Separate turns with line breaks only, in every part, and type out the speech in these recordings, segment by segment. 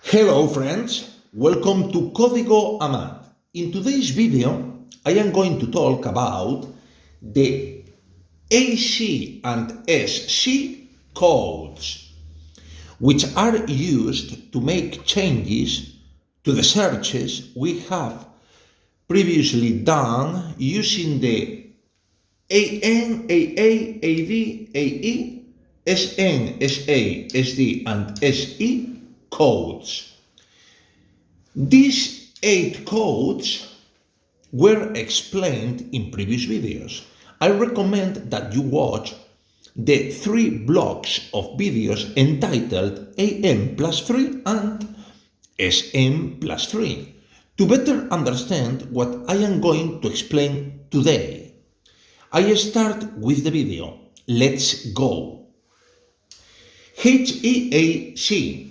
Hello friends, welcome to Código Amad. In today's video, I am going to talk about the AC and SC codes, which are used to make changes to the searches we have previously done using the AN, AA, AD, AE, SN, SA, SD, and SE codes. These 8 codes were explained in previous videos. I recommend that you watch the 3 blocks of videos entitled AM plus 3 and SM plus 3 to better understand what I am going to explain today. I start with the video. Let's go. HEAC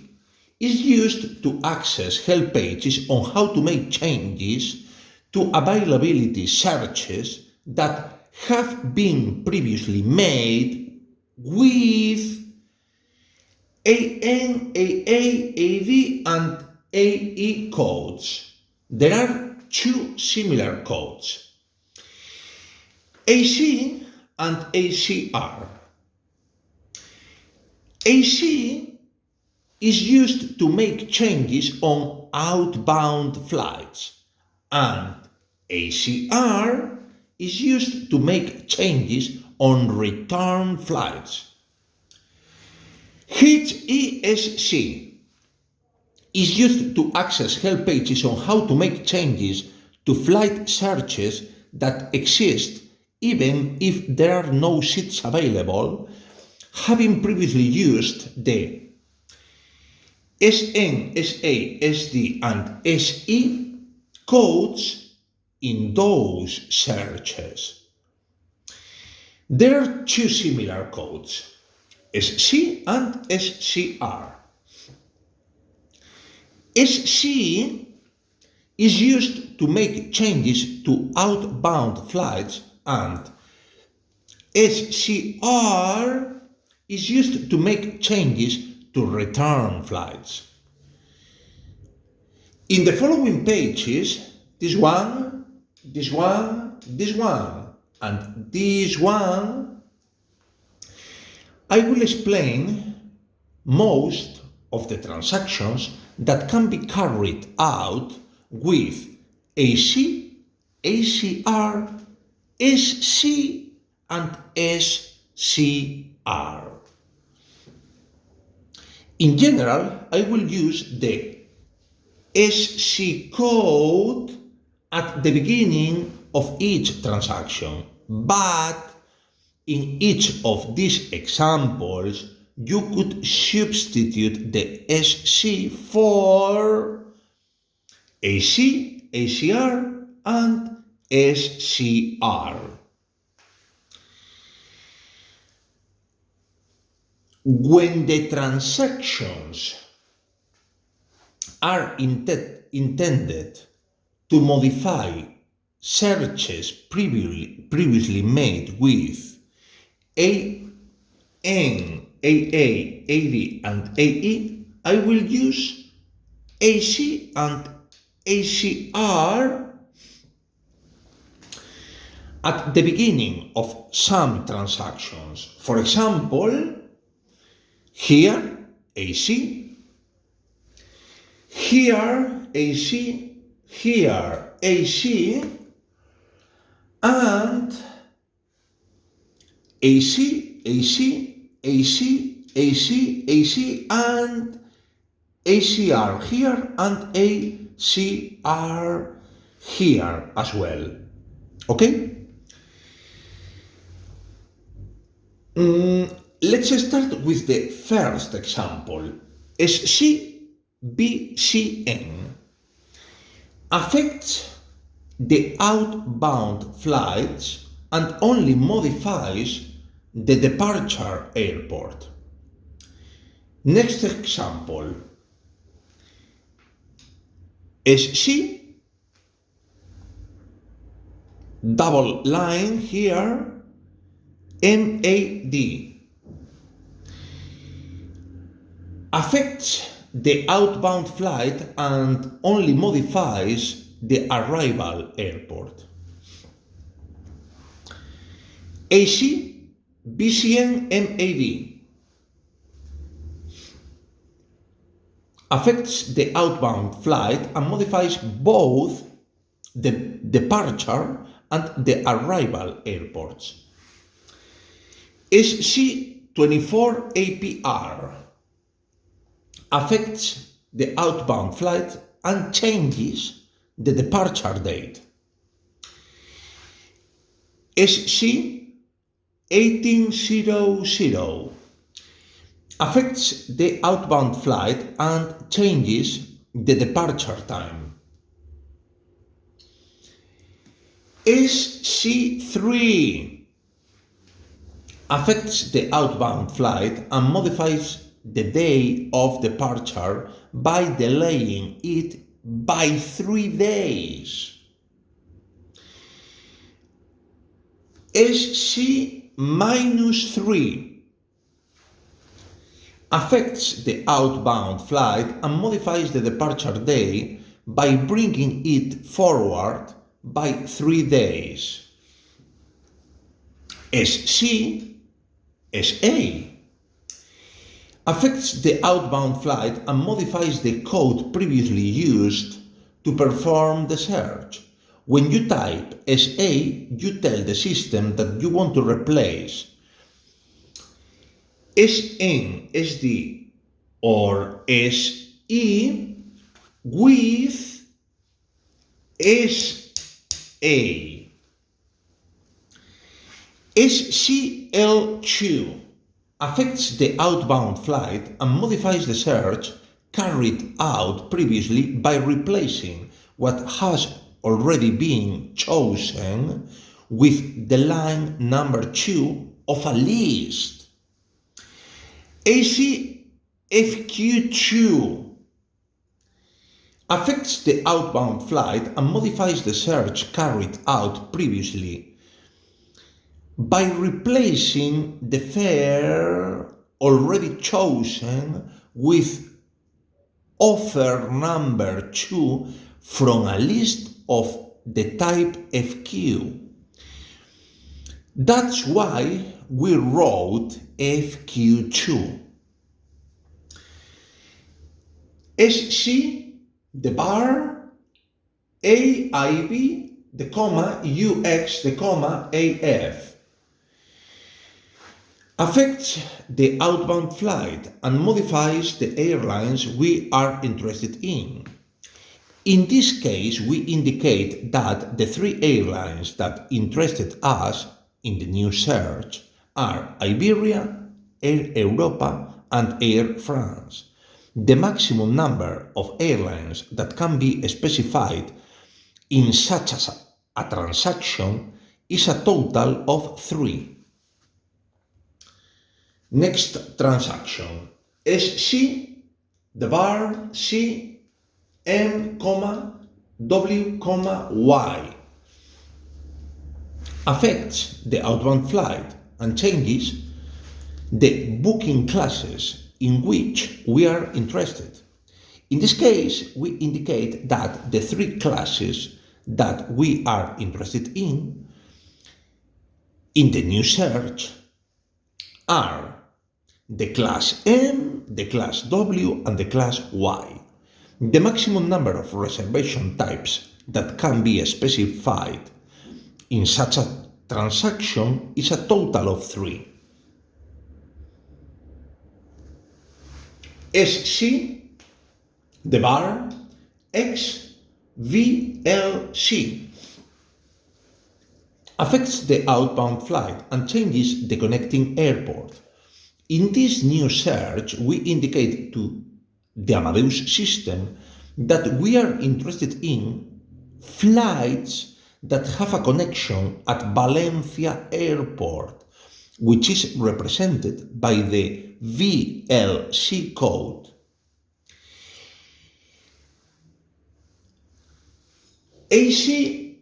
is used to access help pages on how to make changes to availability searches that have been previously made with AN, AA, AD, and AE codes. There are 2 similar codes, AC and ACR. AC is used to make changes on outbound flights, and ACR is used to make changes on return flights. HEAC is used to access help pages on how to make changes to flight searches that exist even if there are no seats available, having previously used the SN, SA, SD, and SE codes in those searches. There are 2 similar codes, SC and SCR. SC is used to make changes to outbound flights, and SCR is used to make changes to return flights. In the following pages, this one, and this one, I will explain most of the transactions that can be carried out with AC, ACR, SC, and SCR. In general, I will use the SC code at the beginning of each transaction, but in each of these examples, you could substitute the SC for AC, ACR, and SCR. When the transactions are intended to modify searches previously made with AN, AA, AD, and AE, I will use AC and ACR at the beginning of some transactions. For example, here AC, here AC, here AC, and AC, AC, AC, AC, AC, and ACR here and ACR here as well. Okay? Let's start with the first example. SCBCN affects the outbound flights and only modifies the departure airport. Next example. SC, double line here, MAD affects the outbound flight and only modifies the arrival airport. AC, BCN, MAV affects the outbound flight and modifies both the departure and the arrival airports. SC24 APR affects the outbound flight and changes the departure date. SC1800 affects the outbound flight and changes the departure time. SC3 affects the outbound flight and modifies the day of departure by delaying it by 3 days. SC-3 affects the outbound flight and modifies the departure day by bringing it forward by 3 days. SA affects the outbound flight and modifies the code previously used to perform the search. When you type SA, you tell the system that you want to replace SN, SD, or SE with SA. SCL2 affects the outbound flight and modifies the search carried out previously by replacing what has already been chosen with the line number 2 of a list. ACFQ2 affects the outbound flight and modifies the search carried out previously by replacing the fare already chosen with offer number 2 from a list of the type FQ. That's why we wrote FQ2. SC, the bar, AIB, the comma, UX, the comma, AF affects the outbound flight and modifies the airlines we are interested in. In this case, we indicate that the 3 airlines that interested us in the new search are Iberia, Air Europa, and Air France. The maximum number of airlines that can be specified in such a transaction is a total of 3. Next transaction, SC, the bar, C, M, W, Y affects the outbound flight and changes the booking classes in which we are interested. In this case, we indicate that the 3 classes that we are interested in the new search are the class M, the class W, and the class Y. The maximum number of reservation types that can be specified in such a transaction is a total of 3. SC, the bar, X, VLC affects the outbound flight and changes the connecting airport. In this new search, we indicate to the Amadeus system that we are interested in flights that have a connection at Valencia Airport, which is represented by the VLC code. AC,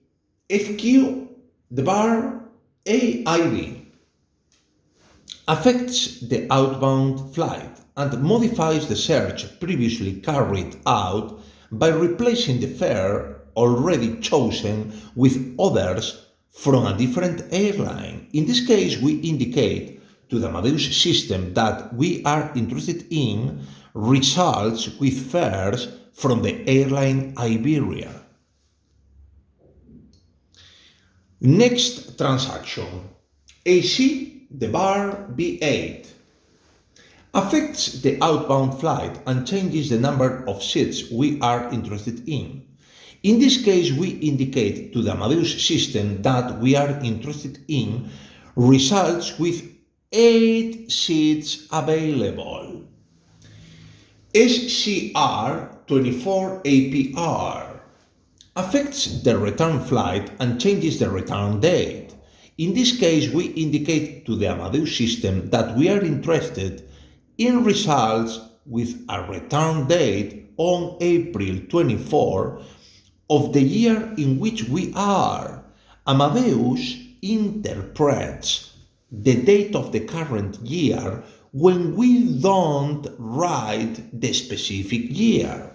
FQ, the bar, AIB affects the outbound flight and modifies the search previously carried out by replacing the fare already chosen with others from a different airline. In this case, we indicate to the Amadeus system that we are interested in results with fares from the airline Iberia. Next transaction, AC, the bar B8, affects the outbound flight and changes the number of seats we are interested in. In this case, we indicate to the Amadeus system that we are interested in results with 8 seats available. SCR 24 APR affects the return flight and changes the return date. In this case, we indicate to the Amadeus system that we are interested in results with a return date on April 24 of the year in which we are. Amadeus interprets the date of the current year when we don't write the specific year.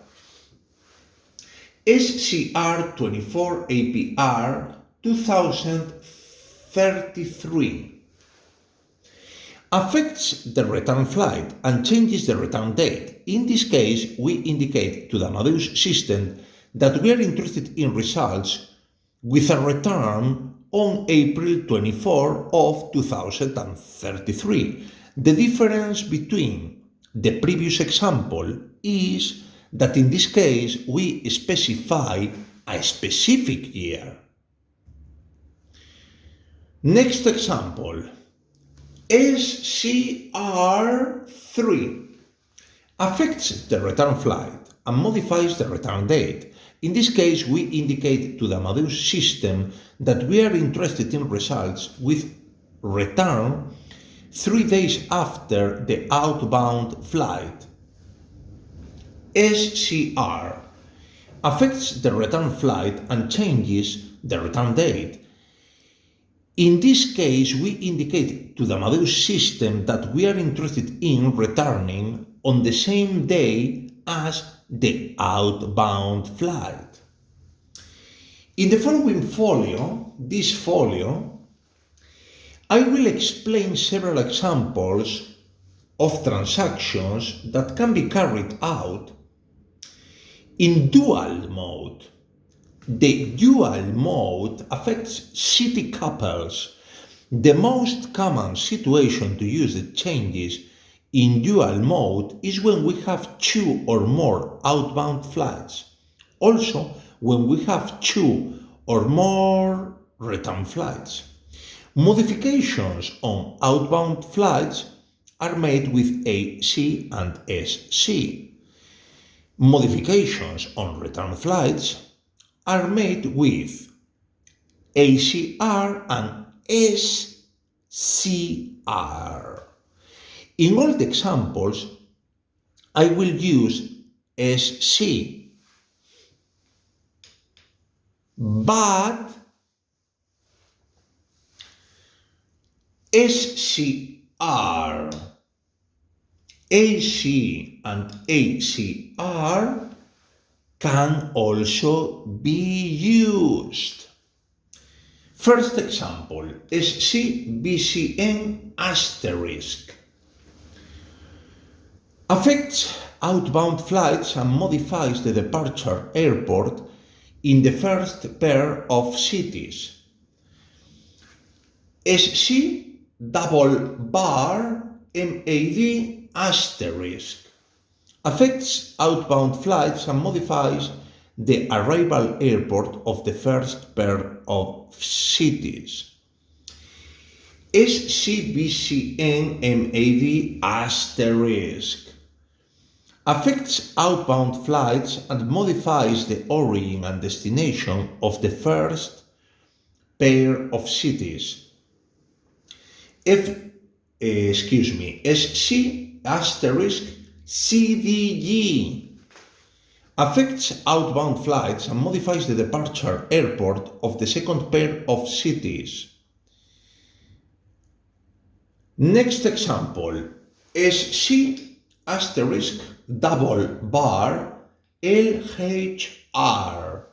SCR 24 APR 2033 affects the return flight and changes the return date. In this case, we indicate to the Amadeus system that we are interested in results with a return on April 24 of 2033. The difference between the previous example is that in this case we specify a specific year. Next example, SCR3 affects the return flight and modifies the return date. In this case, we indicate to the Amadeus system that we are interested in results with return 3 days after the outbound flight. SCR affects the return flight and changes the return date. In this case, we indicate to the Amadeus system that we are interested in returning on the same day as the outbound flight. In the following folio, this folio, I will explain several examples of transactions that can be carried out in dual mode. The dual mode affects city couples. The most common situation to use the changes in dual mode is when we have 2 or more outbound flights. Also, when we have 2 or more return flights. Modifications on outbound flights are made with AC and SC. Modifications on return flights are made with ACR and SCR. In all the examples, I will use SC, but SCR, AC and ACR can also be used. First example, SCBCN asterisk affects outbound flights and modifies the departure airport in the first pair of cities. SC double bar MAD asterisk affects outbound flights and modifies the arrival airport of the first pair of cities. SCBCN MAD asterisk affects outbound flights and modifies the origin and destination of the first pair of cities. SC asterisk CDG affects outbound flights and modifies the departure airport of the second pair of cities. Next example, SC asterisk double bar LHR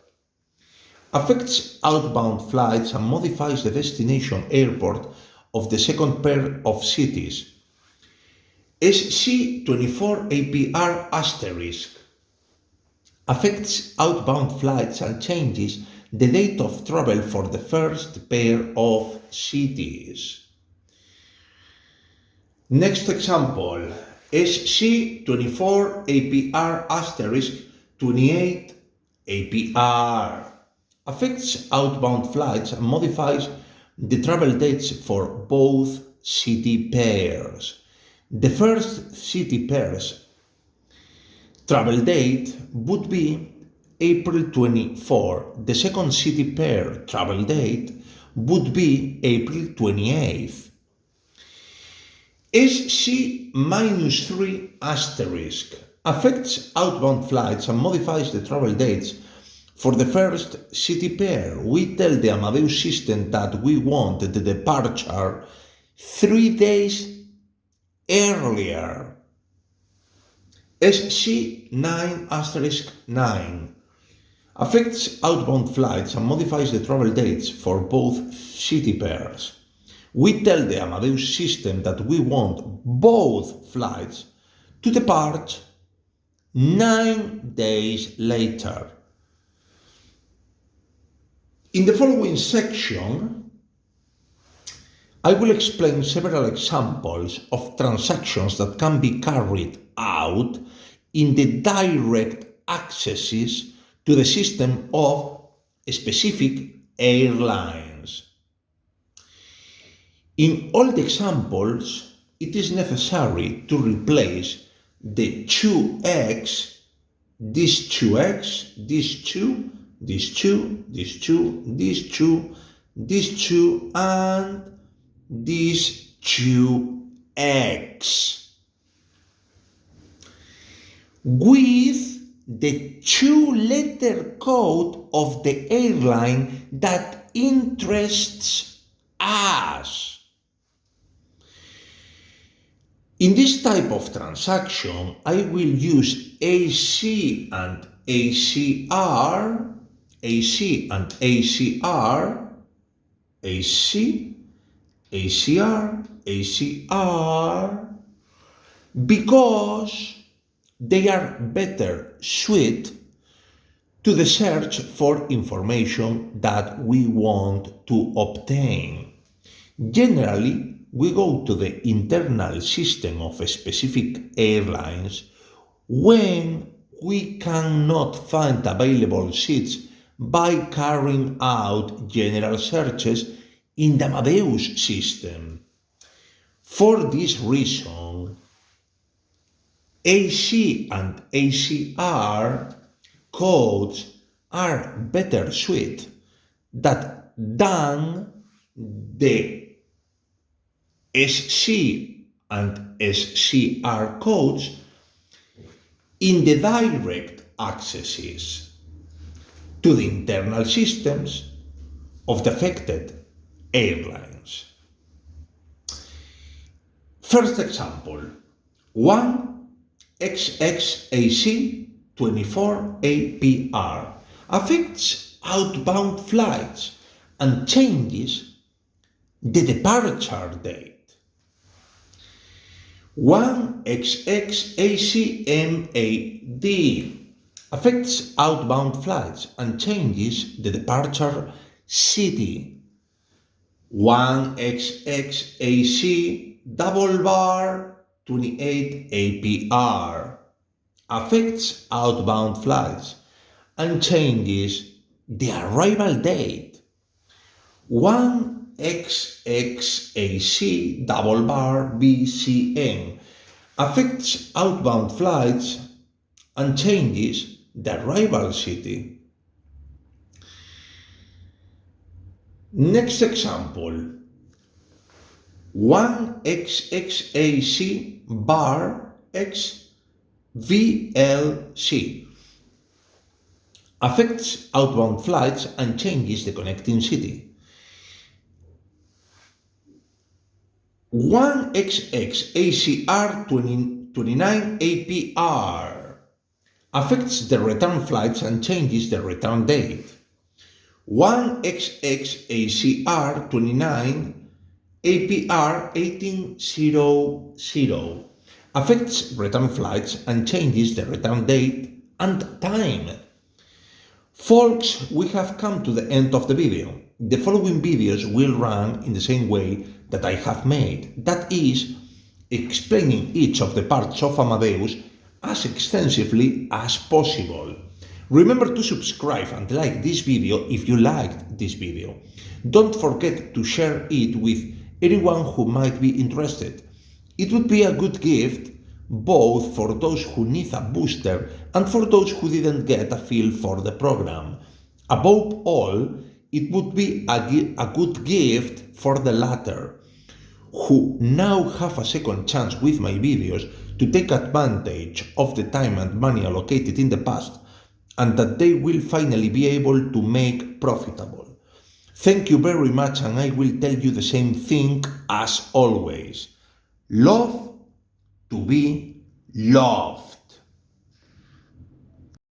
affects outbound flights and modifies the destination airport of the second pair of cities. SC24APR asterisk affects outbound flights and changes the date of travel for the first pair of cities. Next example, SC24APR asterisk 28 APR affects outbound flights and modifies the travel dates for both city pairs. The first city pair's travel date would be April 24. The second city pair travel date would be April 28th. SC-3 asterisk affects outbound flights and modifies the travel dates for the first city pair. We tell the Amadeus system that we want the departure 3 days earlier. SC9 asterisk 9 affects outbound flights and modifies the travel dates for both city pairs. We tell the Amadeus system that we want both flights to depart 9 days later. In the following section, I will explain several examples of transactions that can be carried out in the direct accesses to the system of specific airlines. In all the examples, it is necessary to replace the 2x, this 2x, this 2, this 2, this 2, this 2, this 2, and this 2x with the 2-letter code of the airline that interests us. In this type of transaction, I will use AC and ACR, AC and ACR, AC, ACR, ACR, because they are better suited to the search for information that we want to obtain. Generally, we go to the internal system of specific airlines when we cannot find available seats by carrying out general searches in the Amadeus system. For this reason, AC and ACR codes are better suited than the SC and SCR codes in the direct accesses to the internal systems of the affected airlines. First example, 1XXAC24APR affects outbound flights and changes the departure date. 1XXACMAD affects outbound flights and changes the departure city. 1XXAC double bar 28 APR affects outbound flights and changes the arrival date. 1XXAC double bar BCN affects outbound flights and changes the arrival city. Next example, 1XXAC bar X VLC affects outbound flights and changes the connecting city. 1XXACR 29 APR affects the return flights and changes the return date. 1XX 29 APR 1800 affects return flights and changes the return date and time. Folks, we have come to the end of the video. The following videos will run in the same way that I have made, that is, explaining each of the parts of Amadeus as extensively as possible. Remember to subscribe and like this video if you liked this video. Don't forget to share it with anyone who might be interested. It would be a good gift both for those who need a booster and for those who didn't get a feel for the program. Above all, it would be a good gift for the latter, who now have a second chance with my videos to take advantage of the time and money allocated in the past, and that they will finally be able to make profitable. Thank you very much, and I will tell you the same thing as always. Love to be loved.